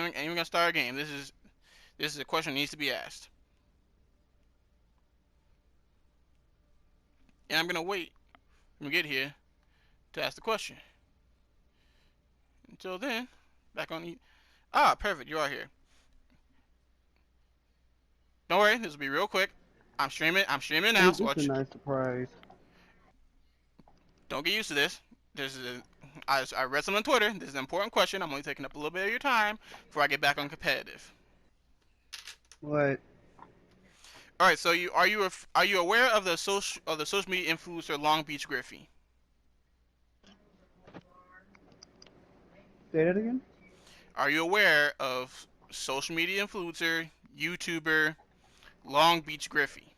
ain't even gonna start a game. This is a question that needs to be asked, and I'm gonna wait when we get here to ask the question. Until then, back on the. Ah, perfect. You are here. Don't worry. This will be real quick. I'm streaming. I'm streaming now. So It's a nice surprise. don't get used to this. I read something on Twitter. This is an important question. I'm only taking up a little bit of your time before I get back on competitive. What? All right. So are you aware of the social media influencer Long Beach Griffey? Say that again? Are you aware of social media influencer YouTuber Long Beach Griffey?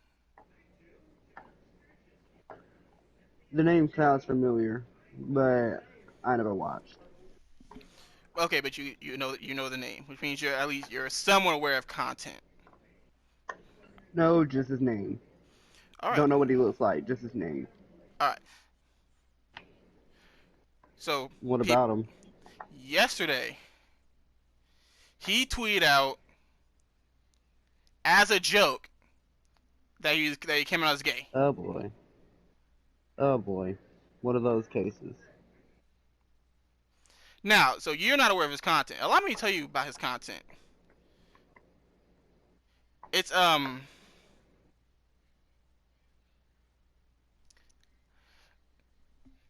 The name sounds familiar, but I never watched. Okay, but you know the name, which means you're somewhat aware of content. No, just his name. All right. Don't know what he looks like, just his name. All right. So What about him? yesterday he tweeted out as a joke that he came out as gay. Oh boy. Oh boy. What are those cases? Now, so you're not aware of his content. Allow me to tell you about his content. It's oh,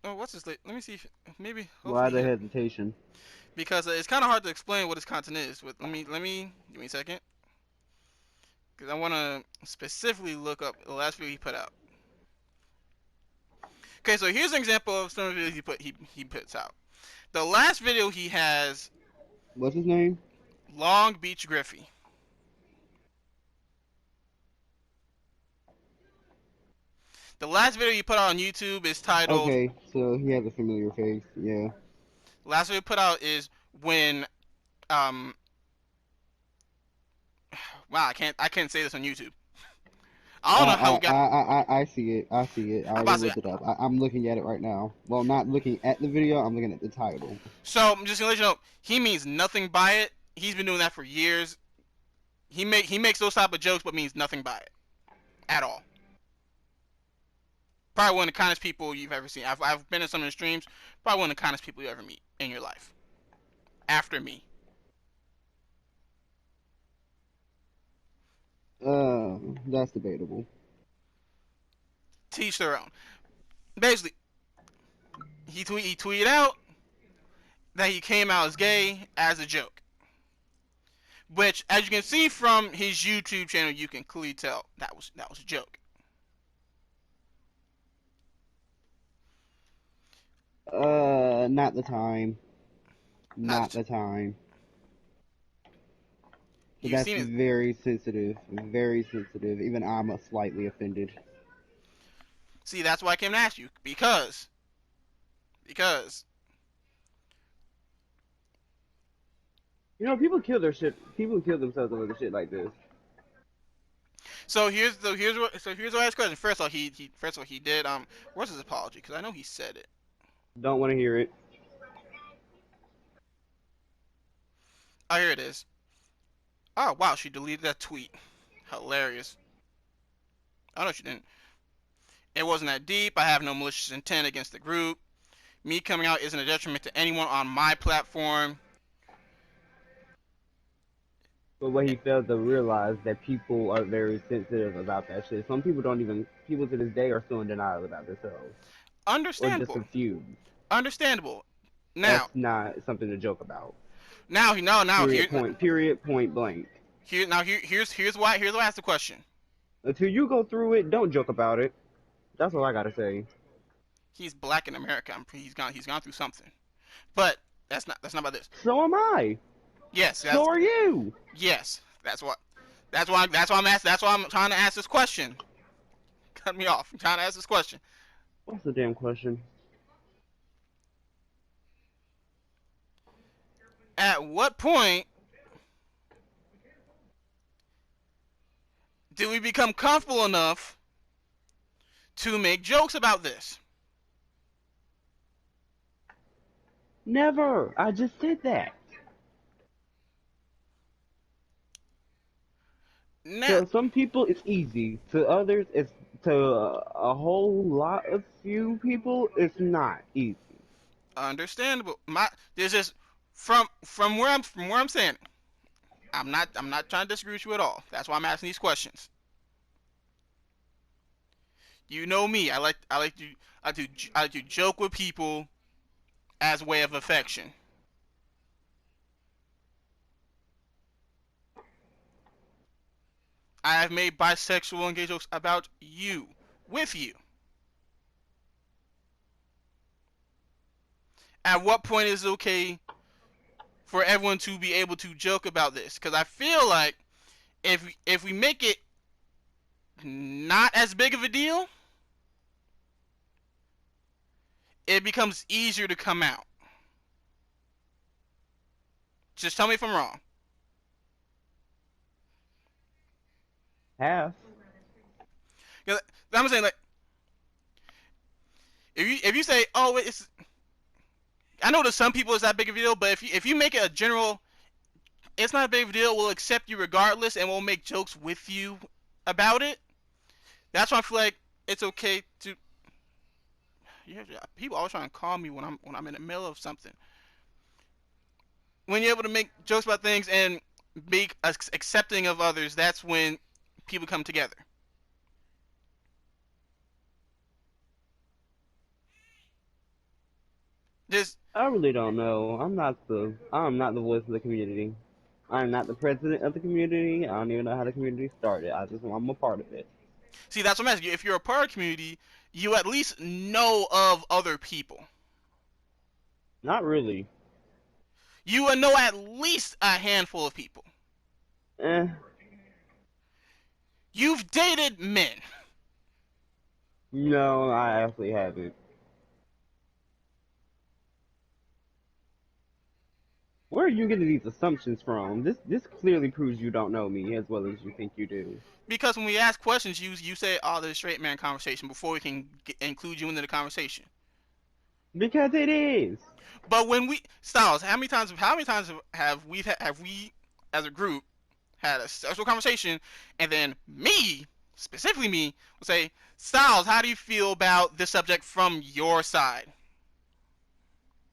what's his? Let me see. Maybe Why hopefully the hesitation? because it's kind of hard to explain what his content is. Let me give me a second because I want to specifically look up the last video he put out. Okay, so here's an example of some of the videos he puts out. The last video he has. What's his name? Long Beach Griffey. The last video he put out on YouTube is titled. Okay, so he has a familiar face. Yeah. Last video he put out is when wow, I can't say this on YouTube. I don't know how we got. I see it. I see it. I already looked it up. I'm looking at it right now. Well, not looking at the video. I'm looking at the title. So I'm just gonna let you know he means nothing by it. He's been doing that for years. He makes those type of jokes, but means nothing by it at all. Probably one of the kindest people you've ever seen. I've been in some of the streams. Probably one of the kindest people you ever meet in your life. After me. That's debatable. Teach their own. Basically, he tweeted out that he came out as gay as a joke. Which, as you can see from his YouTube channel, you can clearly tell that was a joke. Not the time. Not the time. But that's very sensitive. Very sensitive. Even I'm slightly offended. See, that's why I came to ask you. Because you know, people kill their shit. People kill themselves over shit like this. So here's what I asked question. First of all, he did what's his apology? Because I know he said it. Don't want to hear it. Oh, here it is. Oh wow, she deleted that tweet. Hilarious. Oh no, she didn't. It wasn't that deep. I have no malicious intent against the group. Me coming out isn't a detriment to anyone on my platform. But what he failed to realize that people are very sensitive about that shit. Some people people to this day are still in denial about themselves. Understandable. Or just confused. Understandable. Now. That's not something to joke about. Now. Period, point blank. Here's why I asked the question. Until you go through it, don't joke about it. That's all I gotta say. He's black in America. He's gone through something. But that's not about this. So am I. Yes. So are you. Yes. That's why I'm asking. That's why I'm trying to ask this question. Cut me off. I'm trying to ask this question. What's the damn question? At what point do we become comfortable enough to make jokes about this? Never. I just said that. Now, To some people, it's easy. To others, it's to a whole lot of few people, it's not easy. understandable. There's just from where I'm saying. I'm not trying to disagree with you at all. That's why I'm asking these questions. You know me. I like to joke with people as a way of affection. I have made bisexual and gay jokes about you, with you. At what point is it okay for everyone to be able to joke about this? Because I feel like if we make it not as big of a deal, it becomes easier to come out. Just tell me if I'm wrong. Half. You know, I'm saying, like, if you say, oh, it's, I know to some people it's that big of a deal, but if you make it a general, it's not a big of a deal. We'll accept you regardless, and we'll make jokes with you about it. That's why I feel like it's okay to. Yeah, people always trying to call me when I'm in the middle of something. When you're able to make jokes about things and be accepting of others, that's when people come together. Just I really don't know. I'm not the voice of the community. I'm not the president of the community. I don't even know how the community started. I'm a part of it. see, that's what I'm asking you. If you're a part of the community, you at least know of other people. Not really. You will know at least a handful of people. Eh. You've dated men. No, I actually haven't. Where are you getting these assumptions from? This clearly proves you don't know me as well as you think you do. Because when we ask questions, you say, "Oh, there's a straight man conversation" before we can include you into the conversation. Because it is. But when we Styles, how many times have we as a group had a sexual conversation, and then me, specifically me, will say, "Styles, how do you feel about this subject from your side?"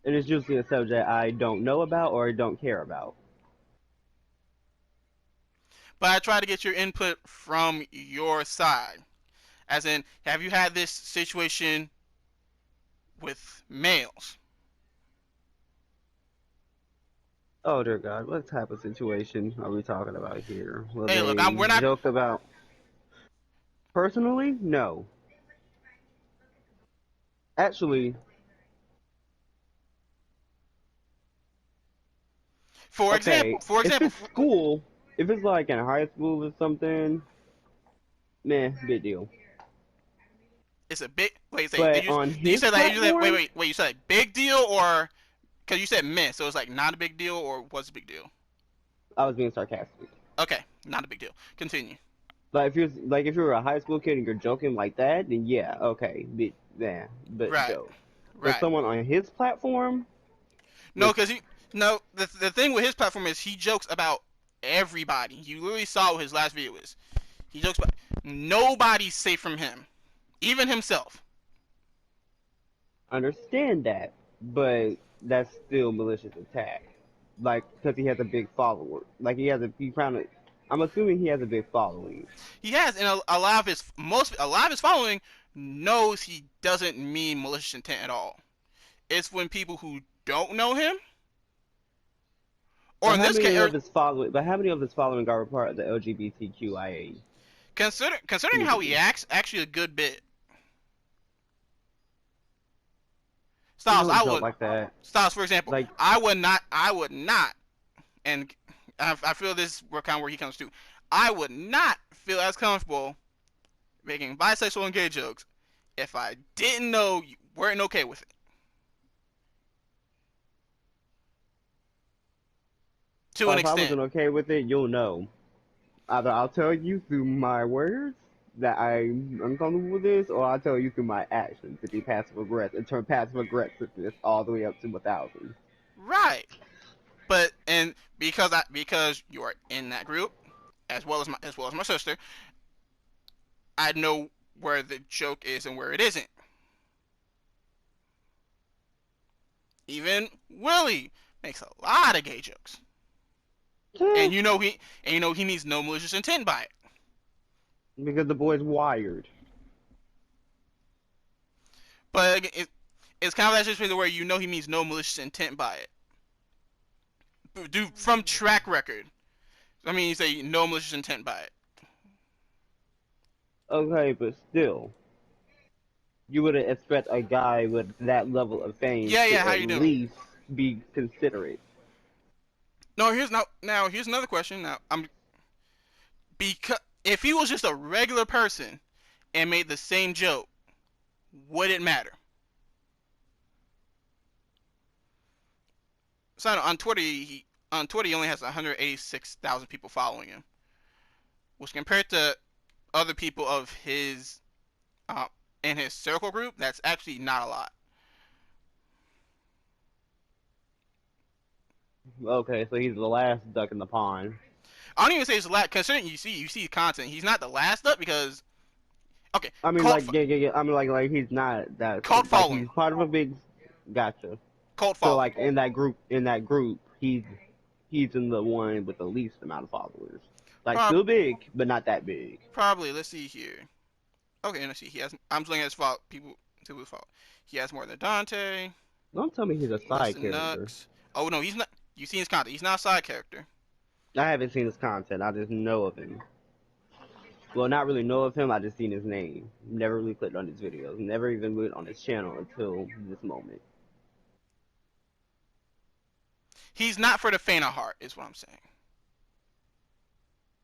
It is usually a subject I don't know about or don't care about. But I try to get your input from your side. As in, have you had this situation with males? Oh dear God, what type of situation are we talking about here? Will Hey, look, they we're not. joke about personally? No. Actually, For example, okay, for if example, it's school, if it's like in high school or something, meh, big deal. it's a big. Wait, say, did But you on did you his say that? Wait, platform, wait, wait. You said like big deal, or because you said meh, so it's like not a big deal, or was a big deal? I was being sarcastic. Okay, not a big deal. Continue. If you're a high school kid and you're joking like that, then yeah, okay, but Right, no. For right. someone on his platform, No, which because he no. The thing with his platform is he jokes about everybody. You literally saw what his last video is. He jokes about nobody's safe from him, even himself. understand that, but that's still malicious attack. Like, because he has a big follower. Like, he found it. I'm assuming he has a big following. He has, and a lot of his following knows he doesn't mean malicious intent at all. It's when people who don't know him, or But in how this many case, of his following? But how many of his following are a part of the LGBTQIA considering how he community? acts, actually a good bit. You Styles, don't I joke would like that. Styles, for example, Like, I would not, and I feel this is kind of where he comes to. I would not feel as comfortable making bisexual and gay jokes if I didn't know you weren't okay with it. To or an if I extent. wasn't okay with it, you'll know. Either I'll tell you through my words that I'm uncomfortable with this, or I'll tell you through my actions to be passive aggressive and turn passive aggressiveness all the way up to 1,000. Right. But and because you are in that group, as my sister, I know where the joke is and where it isn't. Even Willie makes a lot of gay jokes, Eh, and he means no malicious intent by it. because the boy's wired. But it's kind of that situation where he means no malicious intent by it. Dude, from track record, I mean, you say no malicious intent by it. Okay, but still, you wouldn't expect a guy with that level of fame Yeah, to yeah. How at you doing? least be considerate. No, here's another question. Now, because if he was just a regular person and made the same joke, would it matter? So on Twitter he only has 186,000 people following him, which compared to other people of his uh, in his circle group, that's actually not a lot. Okay, so he's the last duck in the pond. I don't even say it's a lot considering you see content. He's not the last up because okay, I mean, cult like, yeah, yeah, yeah. I mean, like he's not that. cult Like, following, he's part of a big. Gotcha. cult So, following. like, in that group, he's in the one with the least amount of followers. Like, Prob- still big, but not that big. Probably. Let's see here. Okay, let's see. I'm just looking at his people follow. He has more than Dante, Don't tell me he's a less side than character. Nux. Oh no, he's not. You seen his content? He's not a side character. I haven't seen his content. I just know of him. Well, not really know of him. I just seen his name. Never really clicked on his videos. Never even went on his channel until this moment. He's not for the faint of heart, is what I'm saying.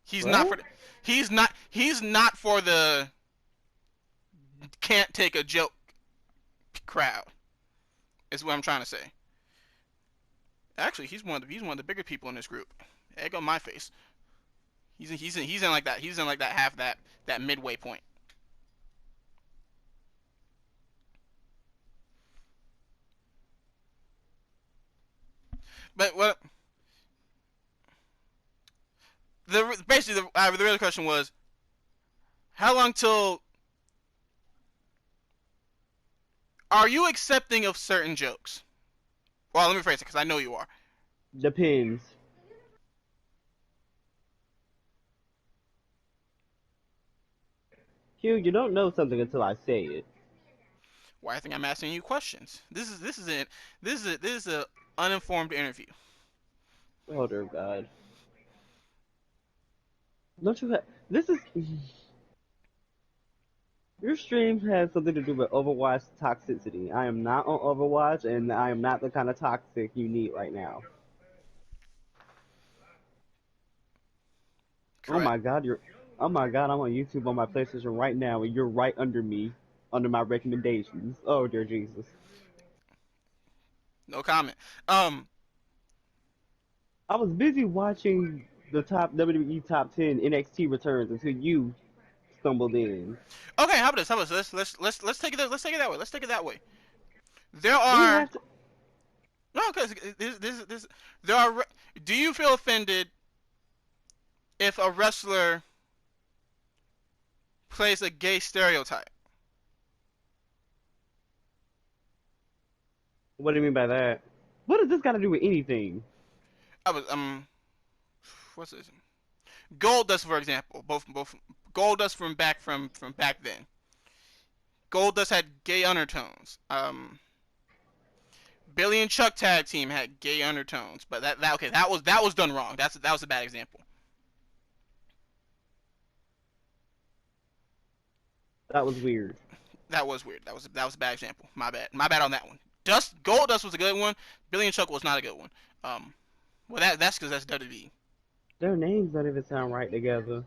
He's not for What? the, he's not for the can't take a joke crowd. Is what I'm trying to say. Actually, he's one of the bigger people in this group. Egg on my face. He's in like that. He's in like that half that midway point. But what the basically the real question was how long till are you accepting of certain jokes? Well, let me phrase it because I know you are. Depends. Hugh, you don't know something until I say it. Why I think I'm asking you questions. This is a uninformed interview. Oh dear God. Don't you have... This is... Your stream has something to do with Overwatch toxicity. I am not on Overwatch, and I am not the kind of toxic you need right now. Oh Correct. my God, you're... Oh my God, I'm on YouTube on my PlayStation right now, and you're right under me, under my recommendations. Oh dear Jesus. No comment. Um. I was busy watching the top WWE Top 10 NXT returns until you stumbled in. Okay. How about this? How about this? Let's take it. Let's take it that way. Let's take it that way. There Do we are have to? no because this there are. Do you feel offended if a wrestler plays a gay stereotype? What do you mean by that? What does this got to do with anything? I was what's this? Goldust, for example, both Goldust from back then. Goldust had gay undertones. Billy and Chuck tag team had gay undertones, but that okay that was done wrong. That was a bad example. That was weird. That was weird. That was a bad example. My bad on that one. Goldust was a good one. Billy and Chuck was not a good one. Um, well that's because that's WWE. Their names don't even sound right together.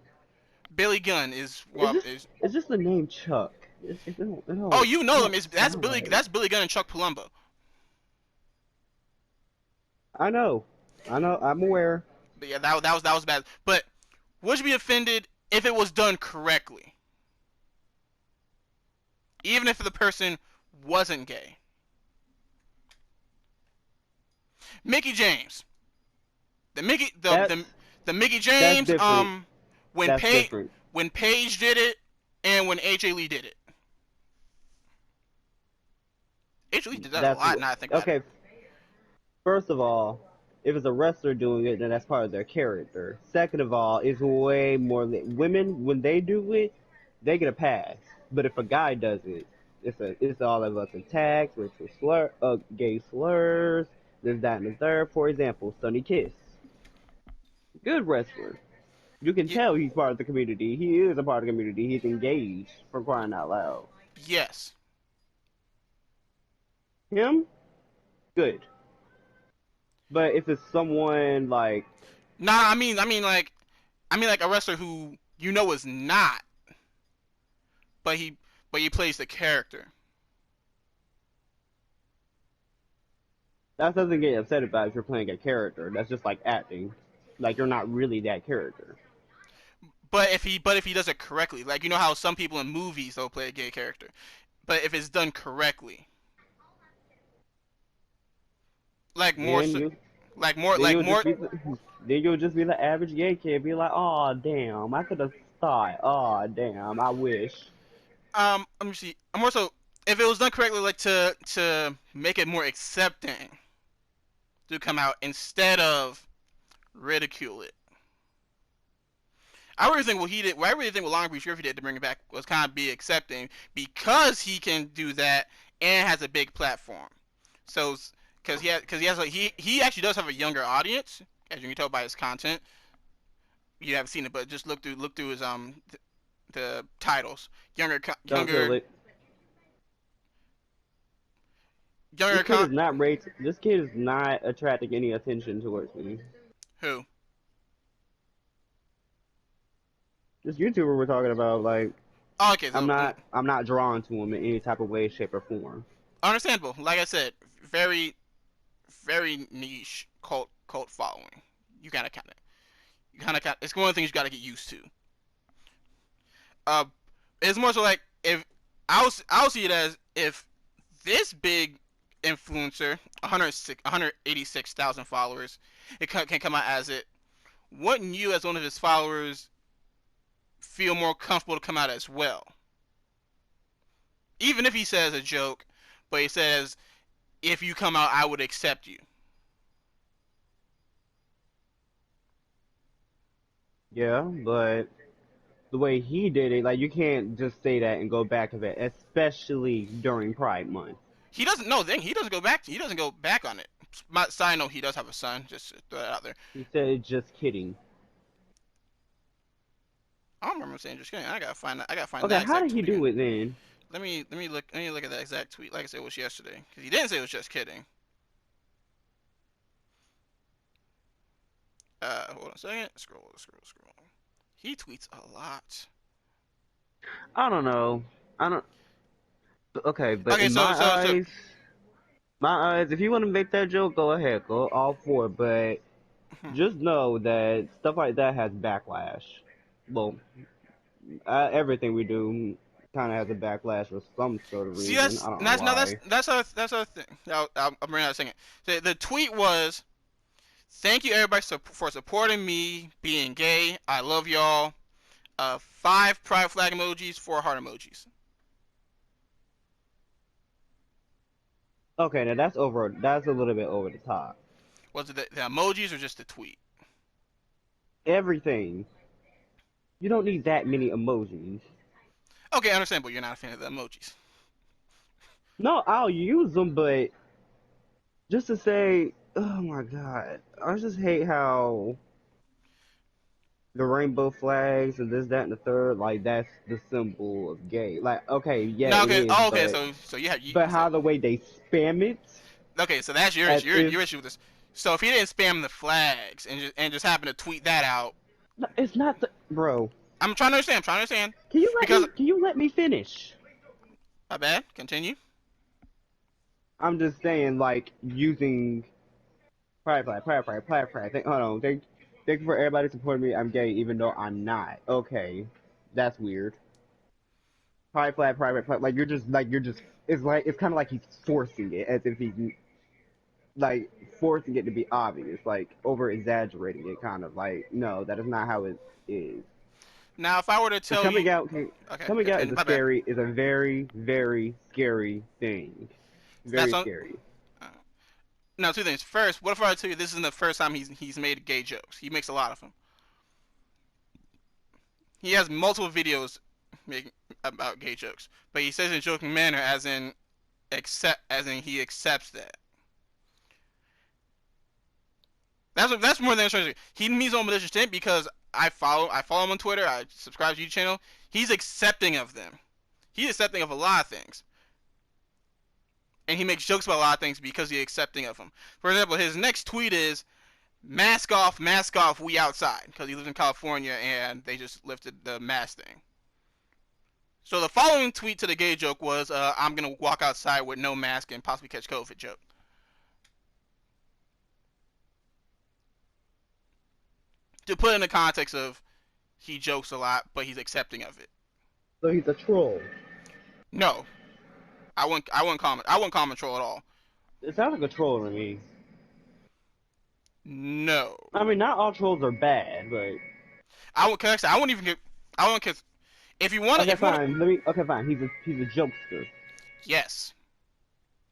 Billy Gunn is Is well this is is just the name Chuck? oh you It know them don't is sound right. That's Billy Gunn and Chuck Palumbo. I know, I know, I'm aware. But yeah that was bad. But would you be offended if it was done correctly, even if the person wasn't gay? Mickey James, the Mickey That's the Mickey that's James different. when That's Pay different. when Paige did it, and when AJ Lee did it. AJ Lee did that a That's lot. Now I think about it. okay. First of all, if it's a wrestler doing it, then that's part of their character. Second of all, it's way more women when they do it, they get a pass. But if a guy does it, it's all of us attacks, racial gay slurs, this, that, and the third. For example, Sonny Kiss, good wrestler. You can Y- tell he's part of the community. He is a part of the community. He's engaged for crying out loud. yes. Him, good. But if it's someone like Nah, I mean like a wrestler who you know is not, but he plays the character. that doesn't get upset about if you're playing a character. That's just like acting. Like you're not really that character. But if he does it correctly, like you know how some people in movies they'll play a gay character, but if it's done correctly, like more Then so, you then like you'll more. just be then you'll just be the average gay kid, be like, oh damn, I could have thought, oh damn, I wish. Let me see. I'm more so if it was done correctly, like to make it more accepting to come out instead of ridicule it. I really think what he did, what I really think what Long Beach Griffey did to bring it back was kind of be accepting because he can do that and has a big platform. So, because he has like he actually does have a younger audience, as you can tell by his content. You haven't seen it, but just look through his the titles. Don't feel Younger it. younger con This kid is not attracting any attention towards me. who? This YouTuber we're talking about, like, Oh, okay, so I'm not drawn to him in any type of way, shape, or form. understandable. Like I said, very very niche cult following. You kind of it's one of the things you gotta get used to. Uh, it's more so like if I'll see it as if this big influencer, 186,000 followers, it can come out as it. Wouldn't you, as one of his followers, feel more comfortable to come out as well? Even if he says a joke, but he says, if you come out, I would accept you. Yeah, but the way he did it, like, you can't just say that and go back of it, especially during Pride Month. He doesn't know. He doesn't go back. He doesn't go back on it. My side note: he does have a son. Just to throw that out there. He said, just kidding. I don't remember saying just kidding. I gotta find that. I gotta find Okay, that how exact did he tweet again. do it then? Let me look at that exact tweet. Like I said, it was yesterday because he didn't say it was just kidding. Hold on a second. Scroll. He tweets a lot. I don't know. I don't. Okay, but Okay, in my eyes, if you want to make that joke, go ahead, go all for it. But just know that stuff like that has backlash. Well, everything we do kind of has a backlash for some sort of see reason. I don't know why. that's our thing. I'll bring out a second. The tweet was, "Thank you everybody for supporting me being gay. I love y'all. 5 pride flag emojis, 4 heart emojis." Okay, now that's over. That's a little bit over the top. Was it the emojis or just the tweet? Everything. You don't need that many emojis. Okay, I understand, but you're not a fan of the emojis. No, I'll use them, but just to say, oh my god, I just hate how the rainbow flags and this, that, and the third, like that's the symbol of gay. Like, okay, yeah, No, it okay. is, Oh, okay. So you have but so how the way they spam it, okay. So that's your as issue. if Your issue with this. So if he didn't spam the flags and just happened to tweet that out, no, it's not the bro. I'm trying to understand. I'm trying to understand Can you let because me? Can you let me finish? my bad. Continue. I'm just saying, like using pride. Hold on, thank you for everybody supporting me. I'm gay, even though I'm not. Okay, that's weird. Pride. Like you're just. It's like it's kind of like he's forcing it, as if he's like forcing it to be obvious, like over exaggerating it, kind of like no, that is not how it is. Now, if I were to Because tell you, okay, coming out is my bad. a very, very scary thing. That's Very on. scary. Uh, now, two things. First, what if I tell you this isn't the first time he's made gay jokes? He makes a lot of them. He has multiple videos making about gay jokes, but he says in a joking manner, as in he accepts that. That's more than interesting. He means on malicious intent because I follow him on Twitter. I subscribe to his YouTube channel. He's accepting of them. He's accepting of a lot of things, and he makes jokes about a lot of things because he's accepting of them. For example, his next tweet is mask off, we outside, because he lives in California and they just lifted the mask thing. So the following tweet to the gay joke was, I'm gonna walk outside with no mask and possibly catch COVID joke. To put in the context of he jokes a lot, but he's accepting of it. So he's a troll. No, I wouldn't comment troll at all. It sounds like a troll to me. No, I mean, not all trolls are bad, but cause I wouldn't even get. I wouldn't cause if you want to. okay, If you want to, fine. Let me. Okay, fine. He's a jokester. yes,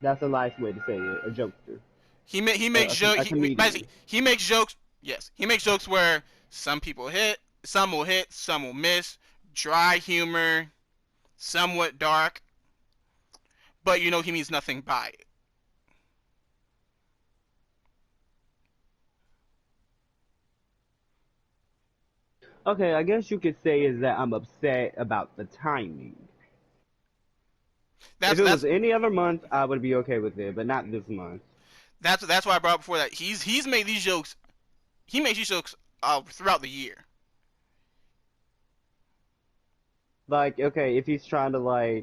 That's a nice way to say it. A jokester. he makes jokes. A comedian. He makes jokes. Yes, he makes jokes where some people some will hit, some will miss. Dry humor, somewhat dark, but he means nothing by it. Okay, I guess you could say is that I'm upset about the timing. If That's it was that's any other month, I would be okay with it, but not this month. that's why I brought up before that he's made these jokes. He makes these jokes throughout the year. Like, okay, if he's trying to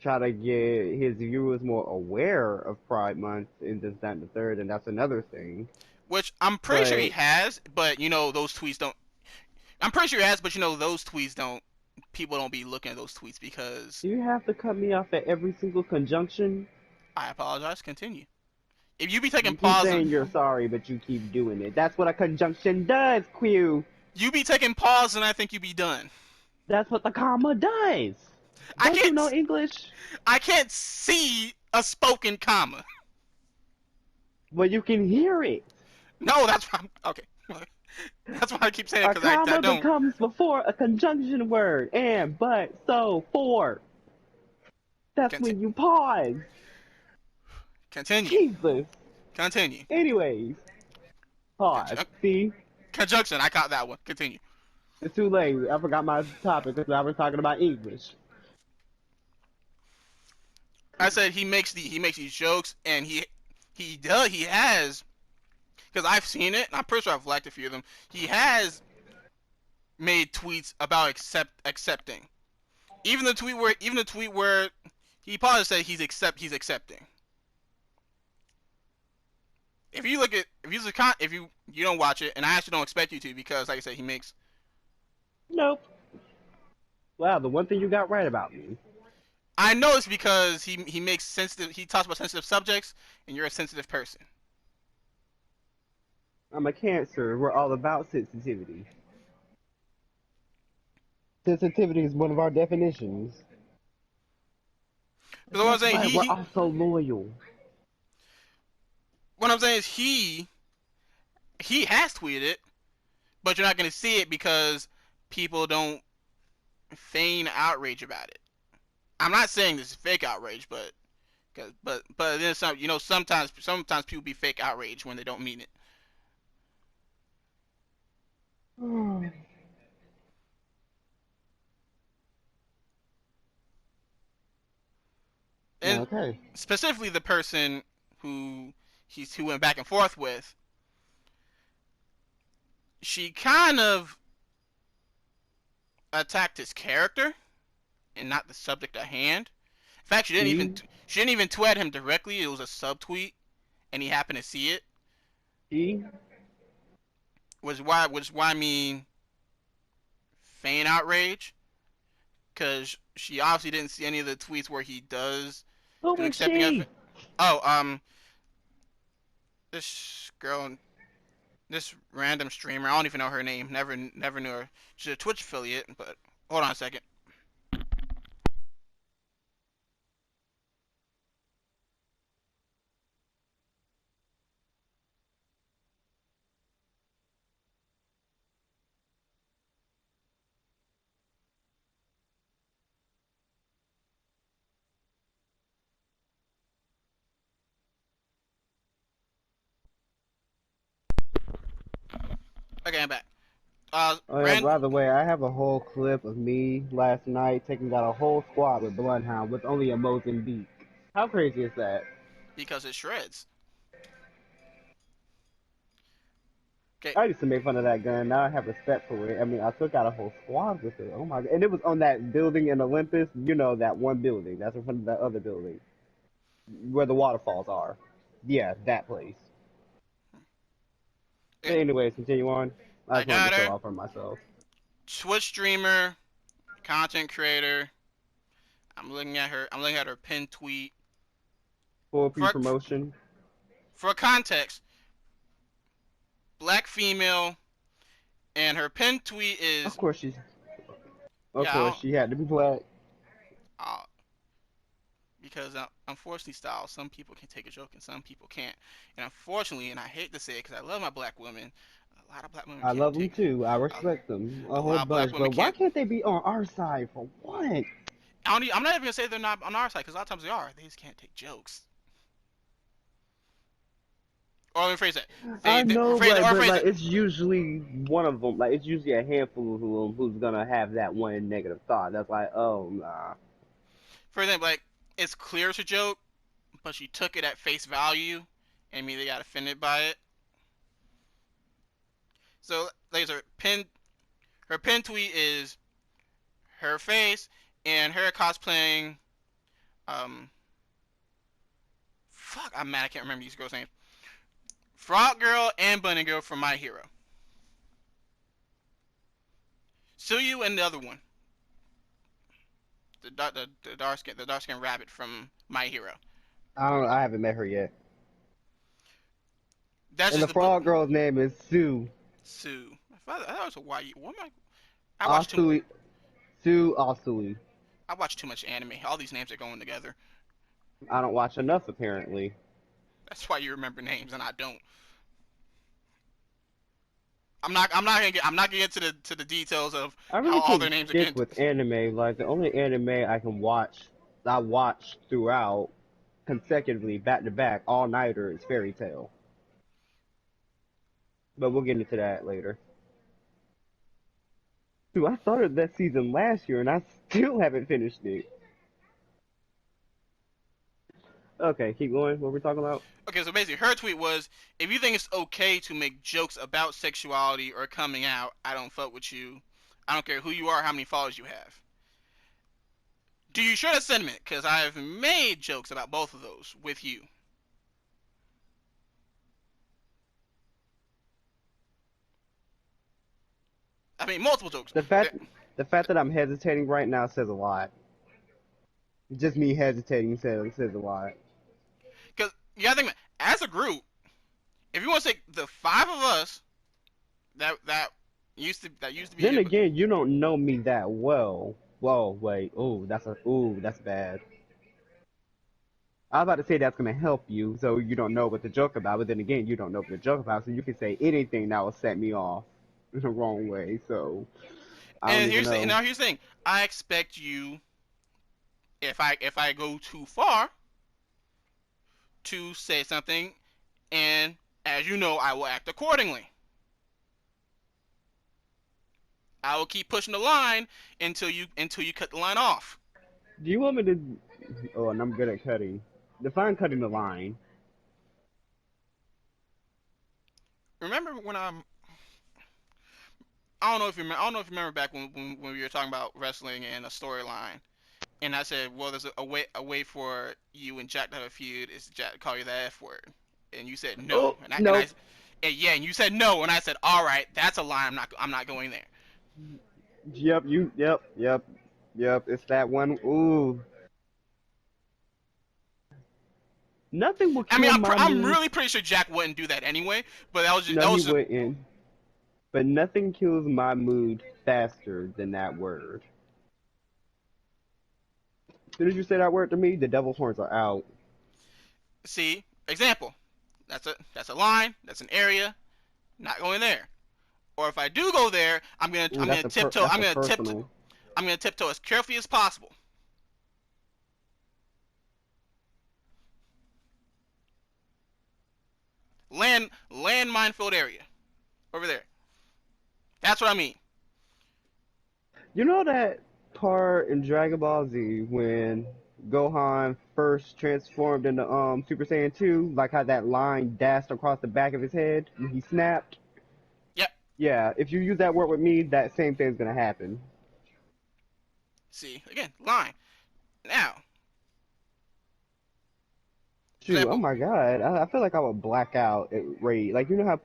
try to get his viewers more aware of Pride Month in this, that, and the third, and that's another thing. Which I'm pretty sure he But has, but those tweets don't. I'm pretty sure he has, but those tweets don't. People don't be looking at those tweets because do you have to cut me off at every single conjunction? I apologize. Continue. If you be taking You keep pause, saying you're sorry, but you keep doing it. That's what a conjunction does, Q. you be taking pause, and I think you be done. That's what the comma does. I Don't you can't. know English? I can't see a spoken comma. Well, you can hear it. No, that's why. Okay. That's why I keep saying it A because I comma don't. becomes before a conjunction word. And, but, so, for. That's Conti- when you pause. Continue. Jesus. Continue. Anyways. Pause. See? Conjunction. I caught that one. Continue. It's too late. I forgot my topic because I was talking about English. I said he makes these jokes, and he has, because I've seen it, and I'm pretty sure I've liked a few of them. He has made tweets about accepting. Even the tweet where he probably said he's accepting. If you don't watch it, and I actually don't expect you to, because like I said, he makes. Nope. Wow, the one thing you got right about me. I know it's because he makes sensitive. He talks about sensitive subjects, and you're a sensitive person. I'm a Cancer. We're all about sensitivity. Sensitivity is one of our definitions. But what I'm saying, We're also loyal. what I'm saying is he has tweeted it, but you're not going to see it because people don't feign outrage about it. I'm not saying this is fake outrage, but then sometimes people be fake outrage when they don't mean it. And Okay. specifically the person who went back and forth with, she kind of attacked his character and not the subject at hand. In fact, she didn't even tweet him directly. It was a subtweet, and he happened to see it. He? Which is why I mean feign outrage, because she obviously didn't see any of the tweets where he does Who do is accepting of she? it. Oh, this girl. This random streamer, I don't even know her name. Never knew her. She's a Twitch affiliate, but hold on a second. Okay, I'm back. Oh yeah, Rand by the way, I have a whole clip of me last night taking out a whole squad with Bloodhound with only a Mozambique. How crazy is that? because it shreds. Okay, I used to make fun of that gun. Now I have respect for it. I mean, I took out a whole squad with it. Oh my god! And it was on that building in Olympus. You know that one building. That's in front of that other building where the waterfalls are. Yeah, that place. But okay, anyways, continue on. I I just wanted got to show her. off for myself. Twitch streamer, content creator. I'm looking at her. I'm looking at her pinned tweet. Full For pre-promotion. for context, black female, and her pinned tweet Of is course she's. Of yeah. course she had to be black. Because unfortunately, style, some people can take a joke and some people can't. And unfortunately, and I hate to say it because I love my black women, a lot of black women I can't love them take. too. I A, respect them a a whole lot of black bunch. women But why can't. can't they be on our side for what? I'm not even gonna say they're not on our side because a lot of times they are. They just can't take jokes. Or let me rephrase that. I They know, rephrase it. Or but rephrase like it. it's usually one of them. Like it's usually a handful of them who's gonna have that one negative thought. That's like, oh nah. For example, like it's clear it's a joke, but she took it at face value, and immediately got offended by it. So there's her pin. Her pin tweet is her face and her cosplaying. Fuck, I'm mad. I can't remember these girls' names. Frog Girl and Bunny Girl from My Hero. Suyu and the other one, the dark skin rabbit from My Hero. I don't. I haven't met her yet. That's And just the the frog girl's name is Sue. Sue. I thought it was a YU. What am I? I watch too. Asui. Sue Asui. I watch too much anime. All these names are going together. I don't watch enough apparently. That's why you remember names and I don't. I'm not gonna get to the details of I how really all their can't names are stick getting. with anime. Like the only anime I watch throughout consecutively, back to back, all nighter is Fairy Tail. But we'll get into that later. Dude, I started that season last year and I still haven't finished it. Okay, keep going. What we're we talking about? Okay, so basically, her tweet was, "If you think it's okay to make jokes about sexuality or coming out, I don't fuck with you. I don't care who you are, how many followers you have." Do you share that sentiment? Because I have made jokes about both of those with you. I mean, multiple jokes. The fact the fact that I'm hesitating right now says a lot. Just me hesitating says a lot. Because you gotta think, as a group, if you want to say the five of us that used to be Then able, again, you don't know me that well. Whoa, wait. That's bad. I was about to say that's gonna help you, so you don't know what to joke about. But then again, you don't know what to joke about, so you can say anything that will set me off in the wrong way. So I don't and even know. here's the thing. I expect you, if I go too far, to say something, and as you know, I will act accordingly. I will keep pushing the line until you cut the line off. Do you want me to? Oh, and I'm good at cutting. Define cutting the line. Remember when I don't know if you remember, I don't know if you remember back when we were talking about wrestling and a storyline, and I said, well, there's a way for you and Jack to have a feud is Jack to call you the F word, and you said no, Oh, nope. and you said no, and I said, all right, that's a line. I'm not going there. Yep, yep. It's that one. Ooh, Nothing will I mean, kill my I'm mood. really pretty sure Jack wouldn't do that anyway. But No, that he was just wouldn't. But nothing kills my mood faster than that word. As soon as you say that word to me, the devil's horns are out. see example. That's a line. That's an area. Not going there. Or if I do go there, Ooh, I'm gonna tiptoe. that's a personal. I'm gonna tiptoe as carefully as possible. Land minefield area over there. That's what I mean. You know that part in Dragon Ball Z when Gohan first transformed into Super Saiyan 2, like how that line dashed across the back of his head when he snapped? Yep. Yeah, if you use that word with me, that same thing's gonna happen. See again, line. Now, Shoot, oh example. my god, I feel like I would black out at rate. Like, you know how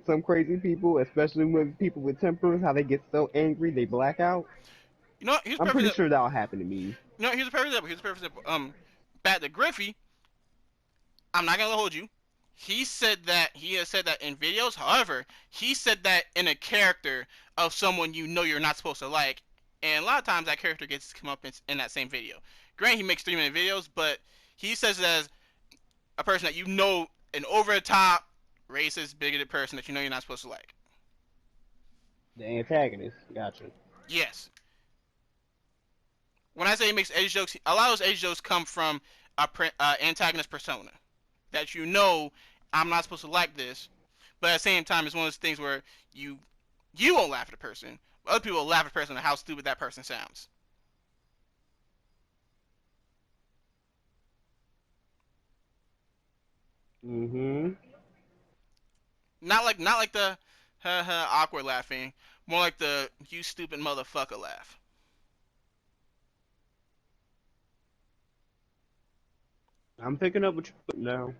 some crazy people, especially with people with tempers, how they get so angry they black out? You know what? Here's a I'm perfect pretty example. sure that'll happen to me. You know, here's a perfect example. Back to Griffey. I'm not gonna hold you. He has said that in videos. However, he said that in a character of someone you know you're not supposed to like, and a lot of times that character gets to come up in that same video. Granted, he makes 3 minute videos, but he says it as a person that you know, an over the top, racist, bigoted person that you know you're not supposed to like. The antagonist, gotcha. Yes. When I say he makes edge jokes, a lot of those edge jokes come from a antagonist persona that you know I'm not supposed to like this, but at the same time, it's one of those things where you you won't laugh at a person, but other people will laugh at a person at how stupid that person sounds. Mm-hmm. Not like the ha ha awkward laughing, more like the you stupid motherfucker laugh. I'm picking up what you're putting down.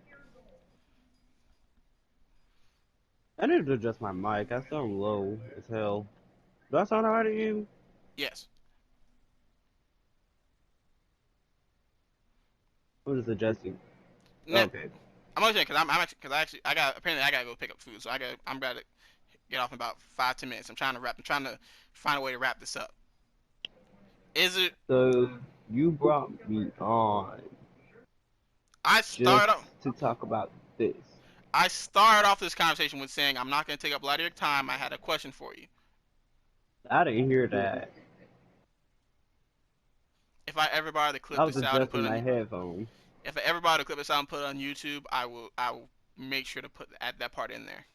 I need to adjust my mic. I sound low as hell. Do I sound alright to you? Yes. I'm just adjusting. Now, Okay. I'm only saying because I'm actually because I actually I got apparently I gotta go pick up food, so I'm gotta get off in about 5 10 minutes. I'm trying to find a way to wrap this up. Is it? So you brought me on I just started off. to talk about this. I started off this conversation with saying I'm not going to take up a lot of your time. I had a question for you. I didn't hear that. If I ever bother to I clip was this out and put adjusting it my on, headphones. if I ever bother to clip this out and put it on YouTube, I will make sure to put add that part in there.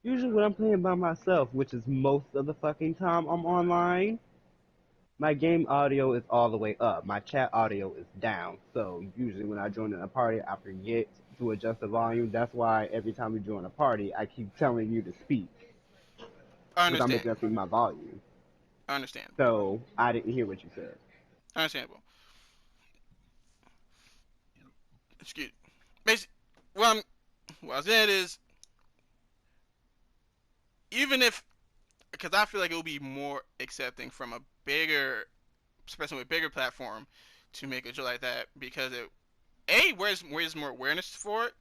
Usually when I'm playing by myself, which is most of the fucking time I'm online, my game audio is all the way up. My chat audio is down. So usually when I join in a party, I forget to adjust the volume. That's why every time we join a party, I keep telling you to speak I because I'm understand. adjusting my volume. I understand. So I didn't hear what you said. Understandable. Excuse me. Basically, what I'm saying is, even if, because I feel like it will be more accepting from a bigger, especially with a bigger platform, to make a joke like that because where's more awareness for it,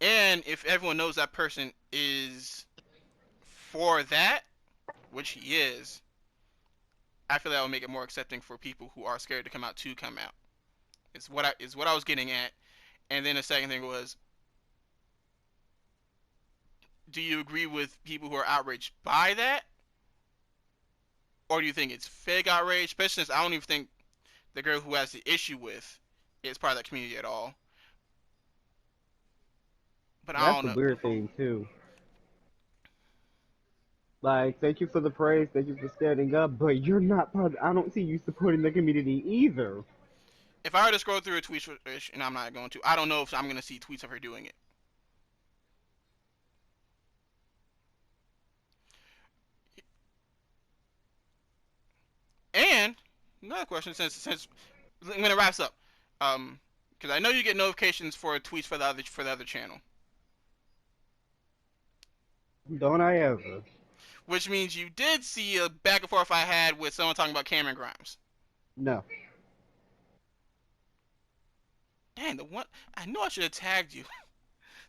and if everyone knows that person is for that, which he is, I feel that will make it more accepting for people who are scared to come out to come out. Is what I was getting at. And then the second thing was, do you agree with people who are outraged by that, or do you think it's fake outrage? Especially since I don't even think the girl who has the issue with is part of that community at all. But I That's don't the know. weird thing too. Like, thank you for the praise, thank you for standing up, but you're not part. I don't see you supporting the community either. If I were to scroll through a tweet, and I'm not going to, I don't know if I'm going to see tweets of her doing it. And another question, since I'm going to wrap this up, because I know you get notifications for tweets for the other channel, Don't I ever? which means you did see a back and forth I had with someone talking about Cameron Grimes. No. Dang, the one I know I should have tagged you.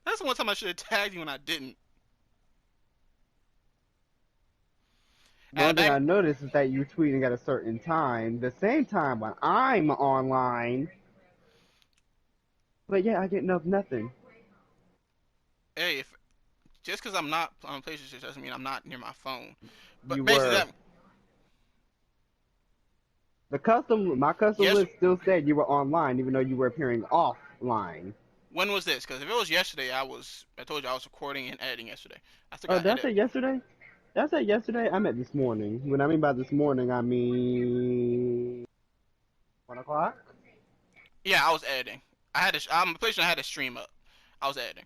That's the one time I should have tagged you and I didn't. At the One thing back, I noticed is that you're tweeting at a certain time, the same time when I'm online. But yeah, I get nothing. hey, if just because I'm not on PlayStation doesn't mean I'm not near my phone. But You basically, were. that My custom yes. list still said you were online, even though you were appearing offline. When was this? Because if it was yesterday, I told you I was recording and editing yesterday. I still Oh, got to did I edit. say yesterday? Did I say yesterday? I meant this morning. When I mean by this morning, I mean 1 o'clock. Yeah, I was editing. I had to. I'm PlayStation. I had to stream up. I was editing.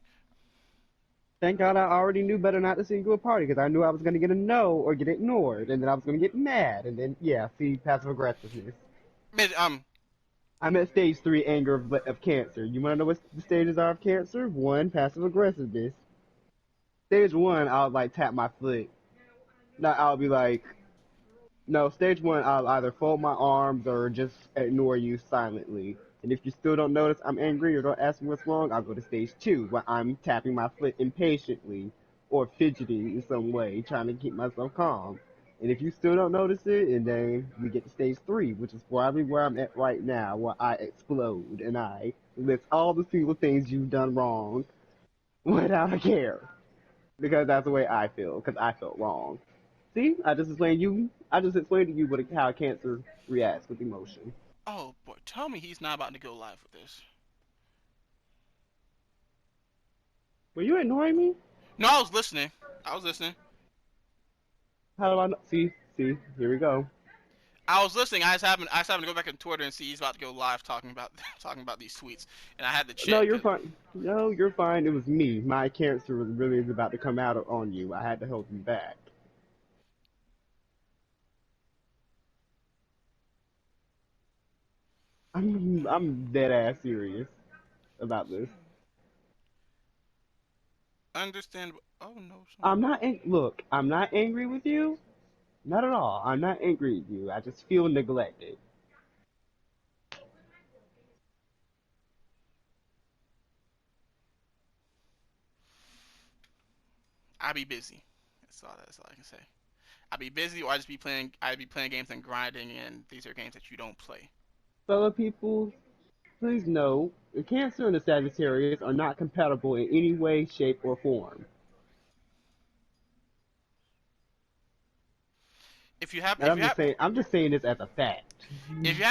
Thank God I already knew better not to send you a party because I knew I was going to get a no or get ignored, and then I was going to get mad, and then yeah, see passive aggressiveness. I'm at stage 3, anger of cancer. You want to know what the stages are of cancer? 1, passive aggressiveness. Stage 1, I'll like tap my foot. No, I'll be like, no. Stage 1, I'll either fold my arms or just ignore you silently. And if you still don't notice I'm angry or don't ask me what's wrong, I'll go to stage 2, where I'm tapping my foot impatiently or fidgeting in some way, trying to keep myself calm. And if you still don't notice it, and then we get to stage 3, which is probably where I'm at right now, where I explode and I list all the single things you've done wrong without a care. Because that's the way I feel, because I felt wrong. See, I just explained to you how cancer reacts with emotion. Oh boy, tell me he's not about to go live with this. Were you ignoring me? No, I was listening. I was listening. How do I know? See, here we go. I was listening. I just happened to go back on Twitter and see he's about to go live talking about talking about these tweets, and I had to No, check. you're fine. No, you're fine. It was me. My cancer was really about to come out on you. I had to hold you back. I'm dead ass serious about this. Understandable. Oh no, I'm not look. I'm not angry with you. Not at all. I'm not angry with you. I just feel neglected. I be busy. That's all I can say. I be busy, or I just be playing. I be playing games and grinding, and these are games that you don't play. Fellow people, please know the Cancer and the Sagittarius are not compatible in any way, shape, or form. If you have, And I'm just saying this as a fact. if you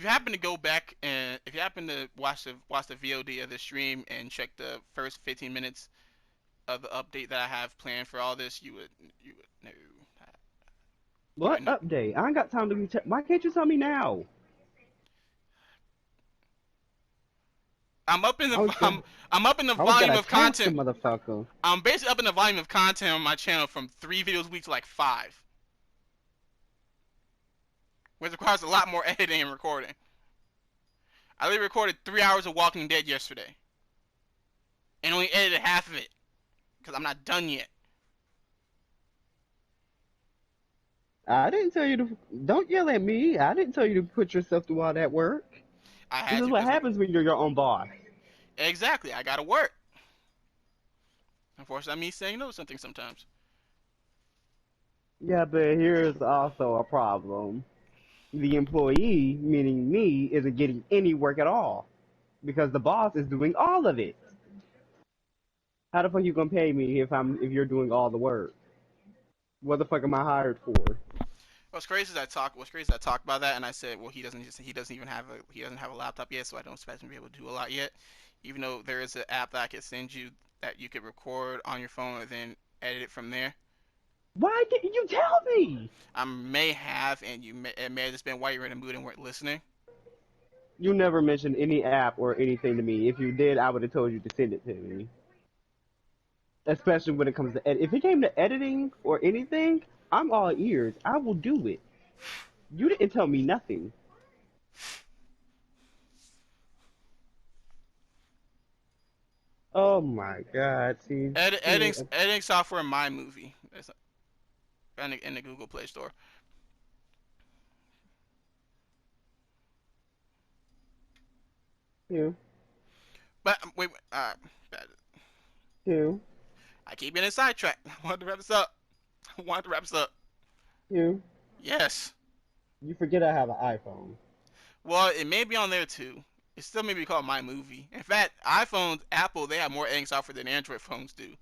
happen to go back and if you happen to watch the VOD of the stream and check the first 15 minutes of the update that I have planned for all this, you would know. You would What know. update? I ain't got time to be. Why can't you tell me now? I'm up in I was the gonna, I'm up in the I was volume gonna of text the content. motherfucker. I'm basically up in the volume of content on my channel from 3 videos a week to like 5, which requires a lot more editing and recording. I literally recorded 3 hours of Walking Dead yesterday and only edited half of it because I'm not done yet. I didn't tell you to. Don't yell at me. I didn't tell you to put yourself through all that work. I This had is to what because happens when you're your own boss. exactly I gotta work. Unfortunately, I'm me saying no to something sometimes. Yeah, but here's also a problem. The employee, meaning me, isn't getting any work at all because the boss is doing all of it. How the fuck you gonna pay me if you're doing all the work? What the fuck am I hired for? What's crazy is I talked about that and I said, well, he doesn't have a laptop yet, so I don't expect him to be able to do a lot yet. Even though there is an app that I could send you that you could record on your phone and then edit it from there. Why didn't you tell me? I may have, and it may have just been while you were in a mood and weren't listening. You never mentioned any app or anything to me. If you did, I would have told you to send it to me. Especially when it comes to if it came to editing or anything, I'm all ears. I will do it. You didn't tell me nothing. Oh my god, see, Editing software in my movie. It's in the Google Play Store. yeah. But wait, You, I keep getting sidetracked. I wanted to wrap this up. I wanted to wrap this up. you, Yes. you forget I have an iPhone. Well, it may be on there too. It still may be called My Movie. In fact, iPhones, Apple, they have more editing software than Android phones do.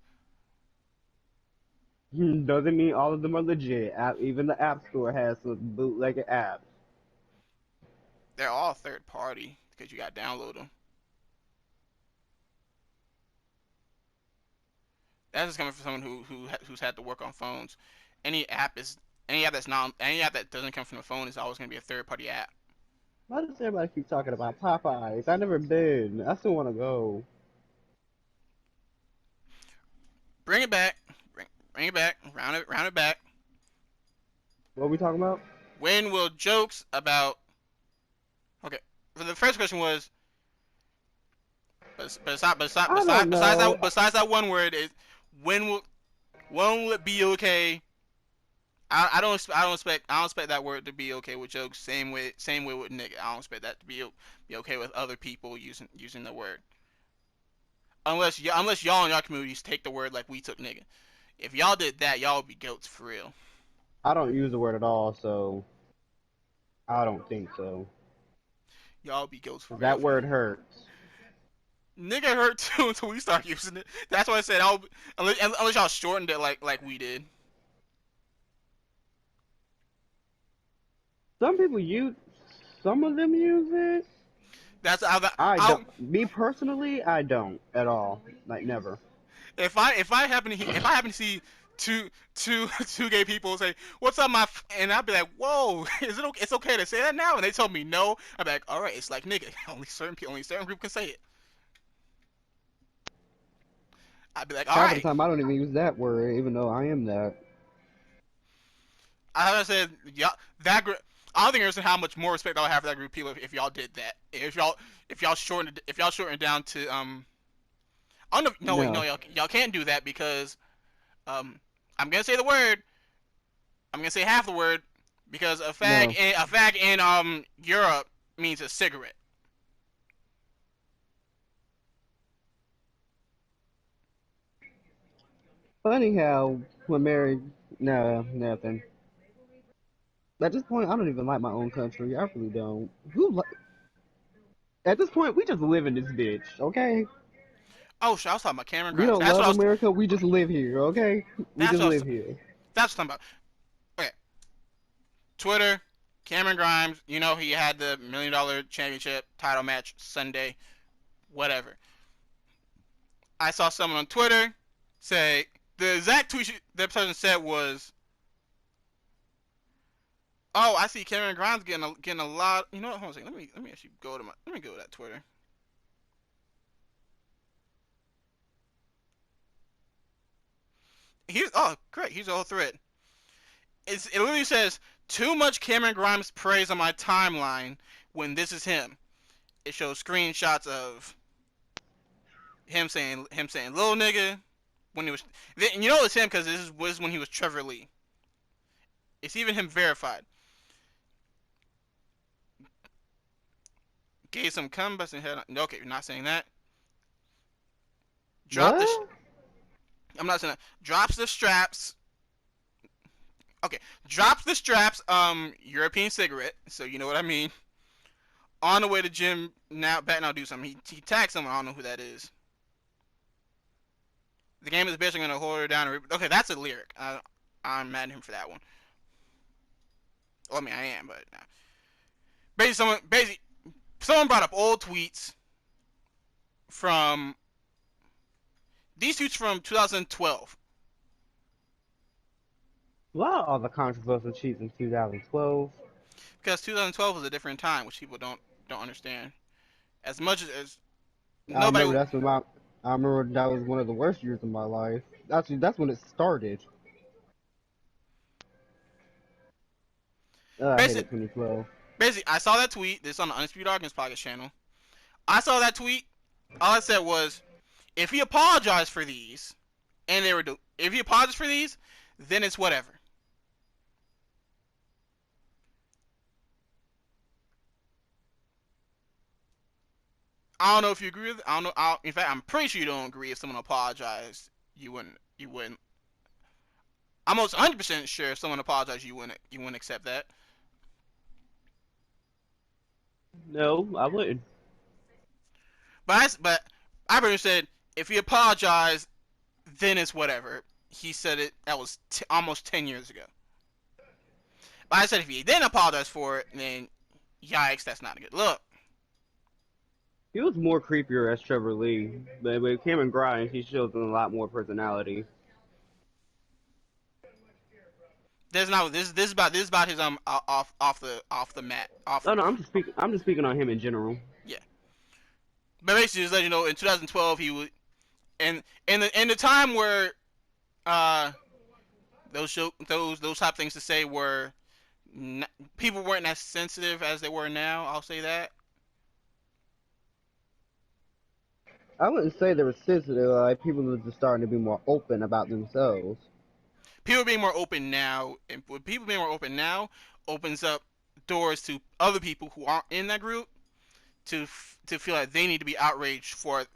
Doesn't mean all of them are legit. Even the App Store has some bootleg apps. They're all third party because you got to download them. That's just coming from someone who's had to work on phones. Any app is any app that doesn't come from the phone is always going to be a third party app. Why does everybody keep talking about Popeyes? I never been. I still want to go. Bring it back. Bring it back. Round it back. What are we talking about? When will jokes about okay? For the first question was I don't know. besides that one word is when will it be okay? I don't expect that word to be okay with jokes. Same way with nigga. I don't expect that to be okay with other people using the word. Unless y'all in y'all communities take the word like we took nigga. If y'all did that, y'all would be goats for real. I don't use the word at all, so I don't think so. Y'all would be goats for real. That word hurts. Nigga hurt too until we start using it. That's why I said unless y'all shortened it like we did. Some people use, some of them use it. That's I I'll don't. Me personally, I don't at all. Like never. if I happen to see two gay people say what's up and I'll be like whoa is it okay, it's okay to say that now and they told me no I'll be like all right it's like nigga only certain group can say it. I'd be like all Half of the right. time, I don't even use that word, even though I am that. I said yeah that group. I don't think I understand how much more respect I would have for that group of people if y'all did that. If y'all shortened it down to oh no wait no No, y'all can't do that because um I'm gonna say the word. I'm gonna say half the word because no. a fag in Europe means a cigarette. Funny how when married, no, nothing. At this point, I don't even like my own country. I really don't. At this point, we just live in this bitch, okay? Oh shit, I was talking about Cameron We Grimes. don't love America. We just live here, okay? We That's just what I was live here. that's what I'm talking about. Okay, Twitter, Cameron Grimes. You know he had the $1 million championship title match Sunday. Whatever. I saw someone on Twitter say the exact tweet that person said was, "Oh, I see Cameron Grimes getting a lot." You know what? Hold on a second. Let me actually let me go to that Twitter. Here's oh great. Here's the whole thread. It literally says too much Cameron Grimes praise on my timeline when this is him. It shows screenshots of him saying little nigga when he was you know it's him because this was when he was Trevor Lee. It's even him verified. Gave some comebacks and head on. Okay, you're not saying that. Drop the. What? I'm not saying that. Drops the straps. Okay, drops the straps. European cigarette. So you know what I mean. On the way to gym now. Back now, do something. He tagged someone. I don't know who that is. The game is basically gonna hold her down. Okay, that's a lyric. I'm mad at him for that one. Well, I mean, I am, but basically someone brought up old tweets from these tweets from 2012 A lot of other controversial cheats in 2012. because 2012 was a different time, which people don't understand. As much as I nobody, remember I remember that was one of the worst years of my life. Actually, that's when it started. I hated basically, 2012. I saw that tweet. This is on the Undisputed Arguments podcast channel. I saw that tweet. All I said was, if he apologized for these, and if he apologized for these, then it's whatever. I don't know if you agree with. I don't know. In fact, I'm pretty sure you don't agree. If someone apologized, you wouldn't. You wouldn't. I'm almost 100% sure if someone apologized, you wouldn't. You wouldn't accept that. No, I wouldn't. But I pretty much said if he apologized, then it's whatever. He said it. That was almost 10 years ago. But I said if he didn't apologize for it, then yikes, that's not a good look. He was more creepier as Trevor Lee, but with Cameron Grimes, he shows a lot more personality. This not this is about his off the mat off. No, no, I'm just speaking on him in general. Yeah, but basically just let you know in 2012 he was in the time where uh those type things to say were not, people weren't as sensitive as they were now. I'll say that. I wouldn't say they were sensitive. Like people were just starting to be more open about themselves. People being more open now, and with people being more open now, opens up doors to other people who aren't in that group to feel like they need to be outraged for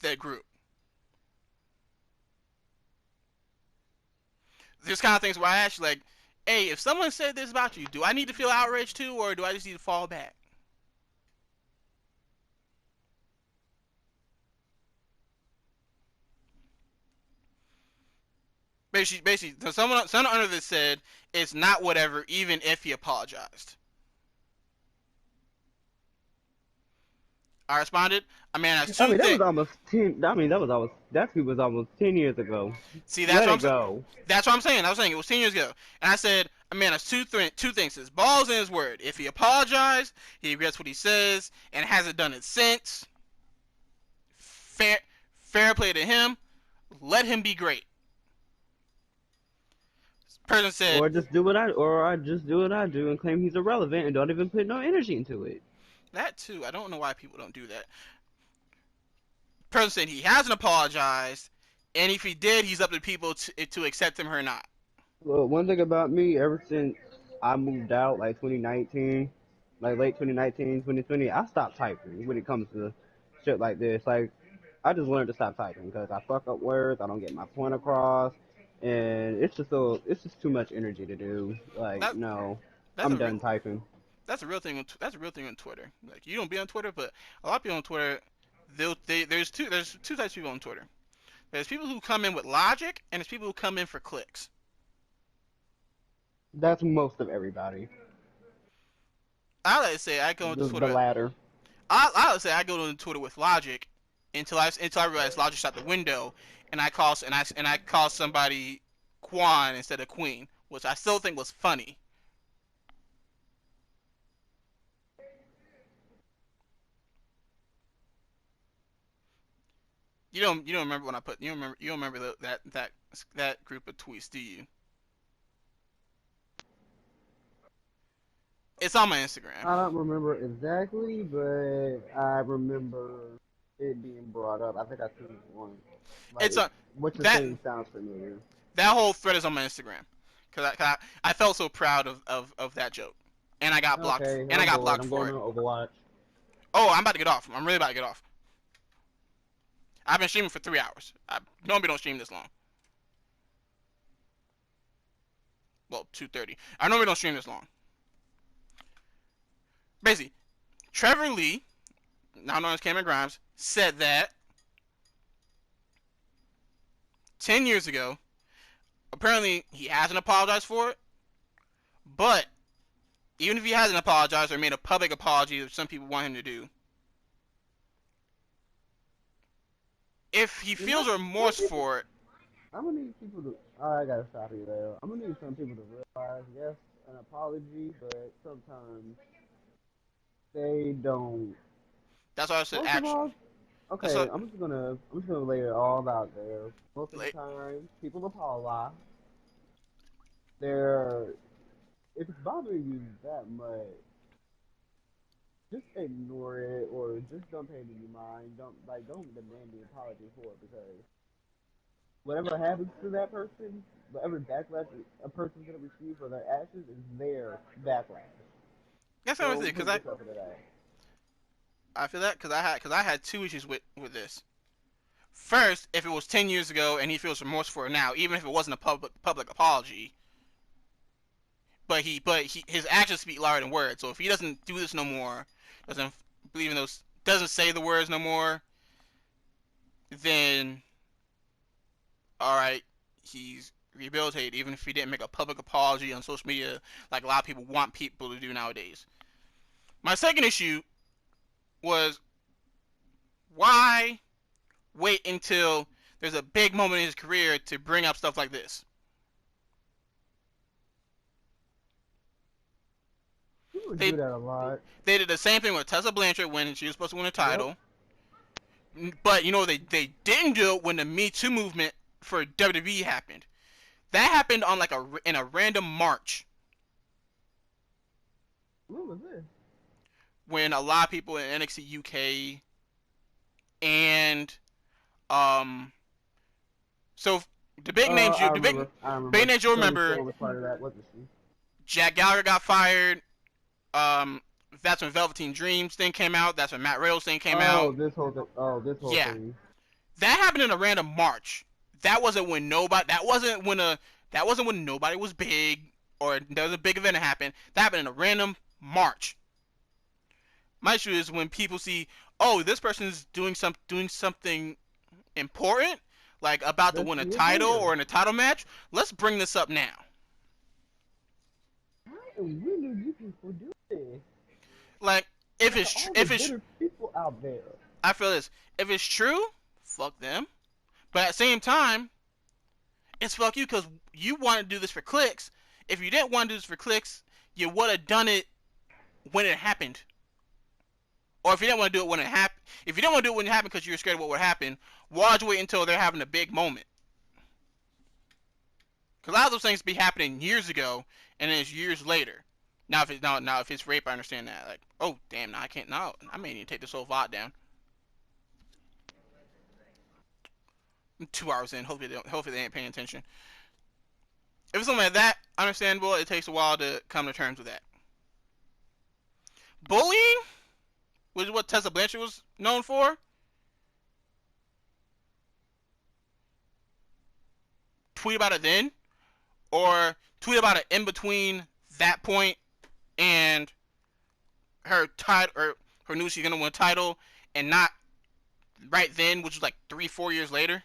that group. There's kind of things where I ask you like, hey, if someone said this about you, do I need to feel outraged too, or do I just need to fall back? Basically, someone under this said it's not whatever, even if he apologized. I responded, I mean, that's I two mean, that was things. almost 10. I mean, that tweet was almost 10 years ago. See, Let it go. that's what I'm saying. I was saying it was 10 years ago, and I said, man, that's two things. His balls in his word. If he apologized, he regrets what he says, and hasn't done it since. Fair, fair play to him. Let him be great. Person said Or I just do what I do and claim he's irrelevant and don't even put no energy into it. that too. I don't know why people don't do that. Person said he hasn't apologized, and if he did, he's up to people to accept him or not. Well, one thing about me, ever since I moved out, like 2019, like late 2019, 2020, I stopped typing when it comes to shit like this. Like, I just learned to stop typing because I fuck up words, I don't get my point across, and it's just too much energy to do. Like, That no, that's I'm a real done typing. that's a real thing. That's a real thing on Twitter. Like you don't be on Twitter, but a lot of people on Twitter, there's two types of people on Twitter. There's people who come in with logic, and there's people who come in for clicks. That's most of everybody. I like to say I go into The Twitter. latter. I would say I go to Twitter with logic until I realize logic's out the window, and I call somebody Quan instead of Queen, which I still think was funny. You don't remember when I put you don't remember that group of tweets, do you? It's on my Instagram. I don't remember exactly, but I remember it being brought up. I think I seen one. Like, It's a what you're that saying sounds familiar. that whole thread is on my Instagram because I felt so proud of that joke, and Okay, I I'm got bored. blocked I'm for going it. to Overwatch. Oh, I'm about to get off. I'm really about to get off. I've been streaming for 3 hours. I normally don't stream this long. Well, 2:30. I normally don't stream this long. Basically, Trevor Lee, now known as Cameron Grimes, said that 10 years ago. Apparently, he hasn't apologized for it, but even if he hasn't apologized or made a public apology that some people want him to do, if he You know, feels some remorse people. for it, I'm gonna need people to. I gotta stop you there. I'm gonna need some people to realize, yes, an apology, but sometimes they don't. that's why I said Most of action. all, That's okay, what. I'm just gonna lay it all out there. Most of the Like, time, people apologize. They're if it's bothering you that much, just ignore it or just don't pay it any mind. Don't demand the apology for it because whatever happens to that person, whatever backlash a person's gonna receive for their actions is their backlash. that's what I Don't said put because I yourself into that. I feel that because I had two issues with this. First, if it was 10 years ago and he feels remorse for it now, even if it wasn't a public apology, but his actions speak louder than words. So if he doesn't do this no more, doesn't believe in those, doesn't say the words no more, then all right, he's rehabilitated. Even if he didn't make a public apology on social media, like a lot of people want people to do nowadays. My second issue was why wait until there's a big moment in his career to bring up stuff like this. People They do that a lot. they did the same thing with Tessa Blanchard when she was supposed to win a title. Yep. But you know they didn't do it when the Me Too movement for WWE happened. That happened on like in a random March. What was this? When a lot of people in NXT UK and so the big names big names you'll remember. Jack Gallagher got fired. That's when Velveteen Dreams thing came out. That's when Matt Riddle's thing came out. This whole thing. That happened in a random March. That wasn't when nobody. That wasn't when nobody was big or there was a big event that happened. That happened in a random March. My issue is when people see, oh, this person's doing something important, like about to win a title or in a title match. Let's bring this up now. When do you people do this? Like, if it's people out there. I feel this. If it's true, fuck them. But at the same time, it's fuck you because you want to do this for clicks. If you didn't want to do this for clicks, you would have done it when it happened. Or if you didn't want to do it when it happened, if you didn't want to do it when it happened because you were scared of what would happen, why'd you wait until they're having a big moment? Because a lot of those things be happening years ago, and then it's years later. Now if it's rape, I understand that. Like, oh damn, now I can't. Now I may need to take this whole VOD down. I'm 2 hours in. Hopefully they ain't paying attention. If it's something like that, understandable. It takes a while to come to terms with that. Bullying, which is what Tessa Blanchard was known for. Tweet about it then, or tweet about it in between that point and her title or her news she's gonna win a title, and not right then, which was like 3-4 years later.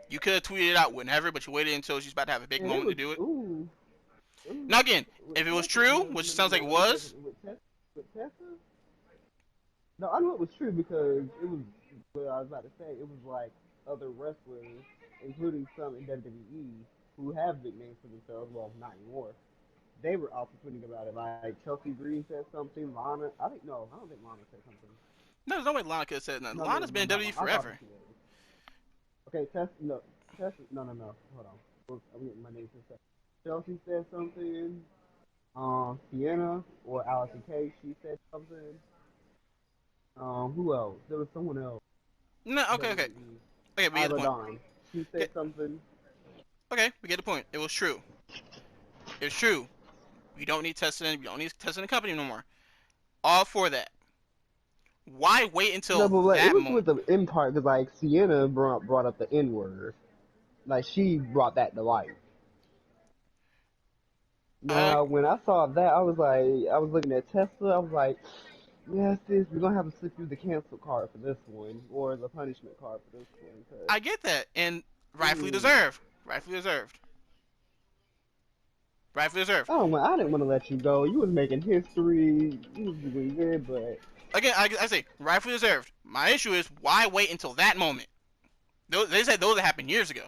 You could have tweeted it out whenever, but you waited until she's about to have a big moment to do it. Now again, if it was true, which sounds like it was. With Tessa? No, I know it was true because it was what I was about to say. It was like other wrestlers, including some in WWE, who have big names for themselves. Well, not anymore. They were also tweeting about it. Like Chelsea Green said something. Lana, I don't think Lana said something. No, there's no way Lana could have said nothing. Lana's been in WWE forever. Okay, Tessa, no. Hold on. I'm getting my name mixed up. Chelsea said something. Sienna or Allison K, she said something. Who else? There was someone else. No, okay, we get the point. She said something. Okay, we get the point. It was true. It's true. You don't need testing. You don't need testing the company no more. All for that. Why wait until that moment? It was with the in part because like Sienna brought up the N word. Like she brought that to life. Now, when I saw that, I was looking at Tesla. I was like, yes, sis, we're gonna have to slip you the cancel card for this one, or the punishment card for this one. I get that, and rightfully deserved. Rightfully deserved. I didn't want to let you go. You was making history. You was doing good, but again, I say rightfully deserved. My issue is why wait until that moment? They said those happened years ago.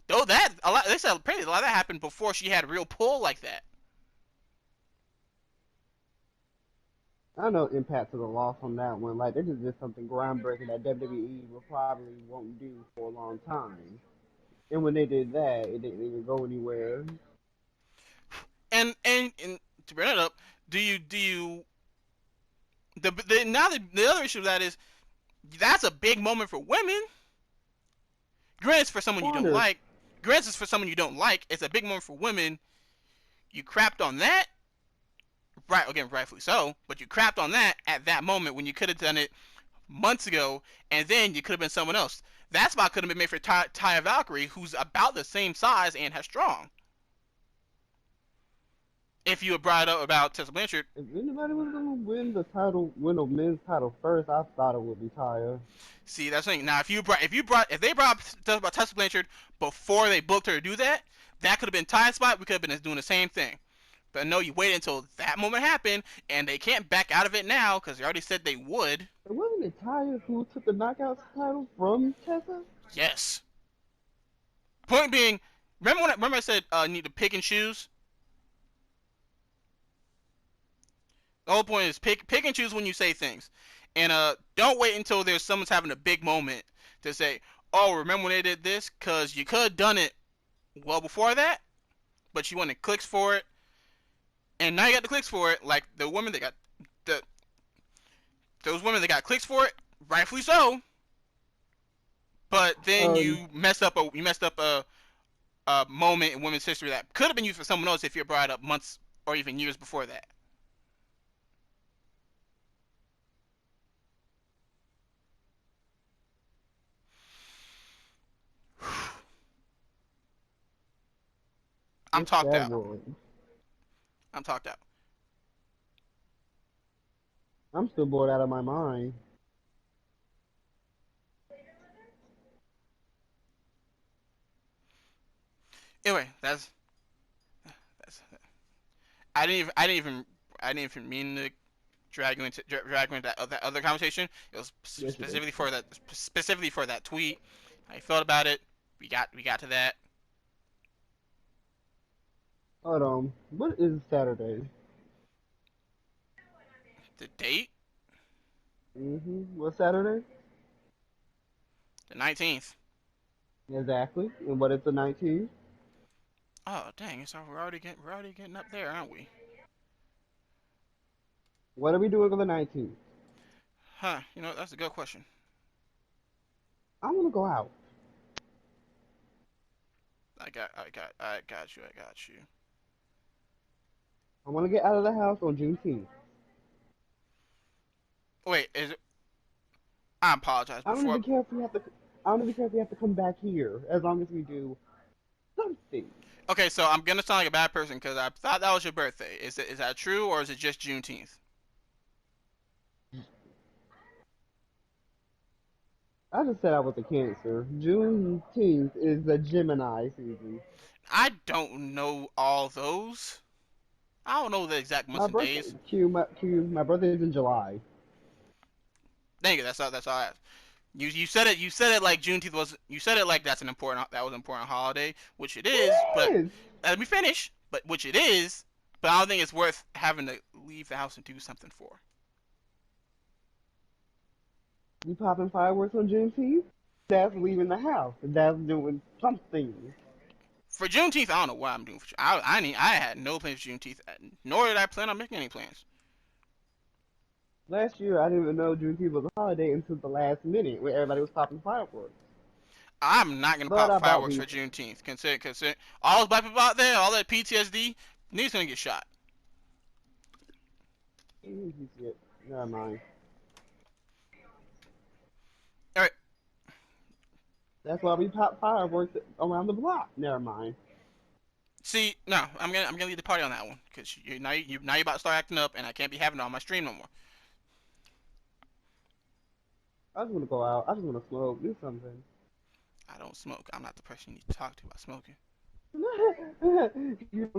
Though they said apparently a lot of that happened before she had a real pull like that. I know impact to the loss on that one. Like, this is just something groundbreaking that WWE probably won't do for a long time. And when they did that, it didn't even go anywhere. And to bring it up, the other issue of that is that's a big moment for women. Granted, it's for someone you don't like. It's a big moment for women. You crapped on that. Right, again, rightfully so. But you crapped on that at that moment when you could have done it months ago, and then you could have been someone else. That spot could have been made for Taya Valkyrie, who's about the same size and has strong. If you had brought up about Tessa Blanchard, If anybody was gonna win the title, win a men's title first, I thought it would be Taya. see that's the thing. Now, if they brought up about Tessa Blanchard before they booked her to do that, that could have been Taya's spot. We could have been doing the same thing. But no, you waited until that moment happened, and they can't back out of it now because they already said they would. But wasn't it Taya who took the Knockouts title from Tessa? Yes. Point being, remember I said you need to pick and choose. The whole point is pick and choose when you say things, and don't wait until someone's having a big moment to say, "Oh, remember when they did this?" Because you could have done it well before that, but you wanted clicks for it, and now you got the clicks for it. Like the women that got those women that got clicks for it, rightfully so. But then you messed up a moment in women's history that could have been used for someone else if you brought it up months or even years before that. I'm It's talked that out. one. I'm talked out. I'm still bored out of my mind. Anyway, that's. I didn't even mean to drag you into that other conversation. It was Yes, it is. specifically for that tweet. I thought about it. We got to that. Hold on. What is Saturday? The date, What's Saturday? the 19th. Exactly. And what is the 19th? Oh dang! So we're already getting up there, aren't we? What are we doing on the 19th? Huh? You know that's a good question. I want to go out. I got you. I want to get out of the house on Juneteenth. Wait, is it? I apologize. I don't Before even care if we have to. I don't even care if we have to come back here, as long as we do something. Okay, so I'm gonna sound like a bad person because I thought that was your birthday. Is that true or is it just Juneteenth? I just said I was a Cancer. Juneteenth is the Gemini season. I don't know all those. I don't know the exact months My and birthday, days. My birthday is in July. Thank you. That's all I asked. You said it like Juneteenth was. You said it like that was an important holiday, which it is. But It is. let me finish. But which it is. But I don't think it's worth having to leave the house and do something for. You popping fireworks on Juneteenth? That's leaving the house. That's doing something. For Juneteenth, I don't know what I'm doing. I had no plans for Juneteenth, nor did I plan on making any plans. Last year, I didn't even know Juneteenth was a holiday until the last minute, where everybody was popping fireworks. I'm not gonna But pop I bought fireworks weed. for Juneteenth. Consider all those black people out there, all that PTSD, niggas gonna get shot. Never mind. All right. That's why we pop fireworks around the block. Never mind. See, no, I'm gonna leave the party on that one because now you about to start acting up, and I can't be having it on my stream no more. I just want to go out. I just want to smoke. Do something. I don't smoke. I'm not the person you need to talk to about smoking. you,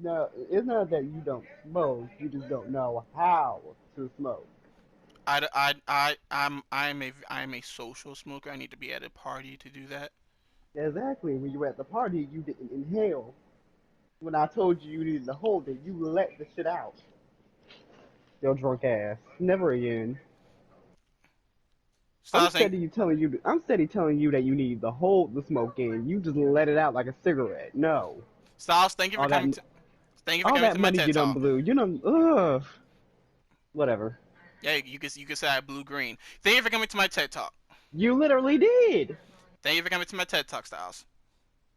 no, it's not that you don't smoke. You just don't know how to smoke. I'm a social smoker. I need to be at a party to do that. Exactly. When you were at the party, you didn't inhale. When I told you you needed to hold it, you let the shit out. Your drunk ass. Never again. So I was saying, I'm steady telling you that you need to hold the smoke in. You just let it out like a cigarette. No. Styles, All that thank you for all coming that to my money TED you done talk. blew. You done ugh. Whatever. Yeah, you could say I blue green. Thank you for coming to my TED talk. You literally did. Thank you for coming to my TED talk, Styles.